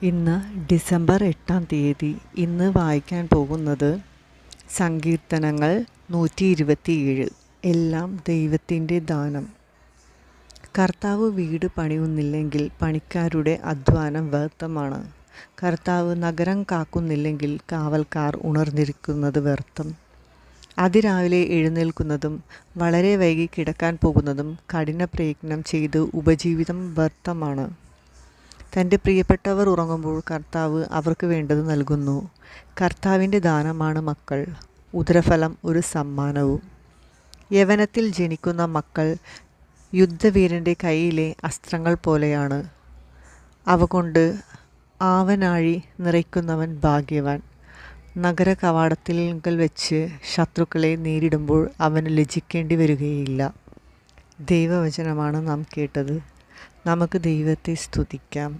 ഇന്ന് ഡിസംബർ 8 ഇന്ന് വായിക്കാൻ പോകുന്നത് സങ്കീർത്തനങ്ങൾ 127. എല്ലാം ദൈവത്തിൻ്റെ ദാനം. കർത്താവ് വീട് പണിയുന്നില്ലെങ്കിൽ പണിക്കാരുടെ അധ്വാനം വ്യർത്ഥമാണ്. കർത്താവ് നഗരം കാക്കുന്നില്ലെങ്കിൽ കാവൽക്കാർ ഉണർന്നിരിക്കുന്നത് വ്യർത്ഥം. അതിരാവിലെ എഴുന്നേൽക്കുന്നതും വളരെ വൈകി കിടക്കാൻ പോകുന്നതും കഠിന പ്രയത്നം ചെയ്ത് ഉപജീവിതം വ്യർത്ഥമാണ്. തൻ്റെ പ്രിയപ്പെട്ടവർ ഉറങ്ങുമ്പോൾ കർത്താവ് അവർക്ക് വേണ്ടത് നൽകുന്നു. കർത്താവിൻ്റെ ദാനമാണ് മക്കൾ, ഉദരഫലം ഒരു സമ്മാനവും. യൗവനത്തിൽ ജനിക്കുന്ന മക്കൾ യുദ്ധവീരൻ്റെ കയ്യിലെ അസ്ത്രങ്ങൾ പോലെയാണ്. അവ കൊണ്ട് ആവനാഴി നിറയ്ക്കുന്നവൻ ഭാഗ്യവാൻ. നഗര കവാടത്തിൽക്കൽ വെച്ച് ശത്രുക്കളെ നേരിടുമ്പോൾ അവന് ലജ്ജിക്കേണ്ടി വരികയില്ല. ദൈവവചനമാണ് നാം കേട്ടത്. നമുക്ക് ദൈവത്തെ സ്തുതിക്കാം.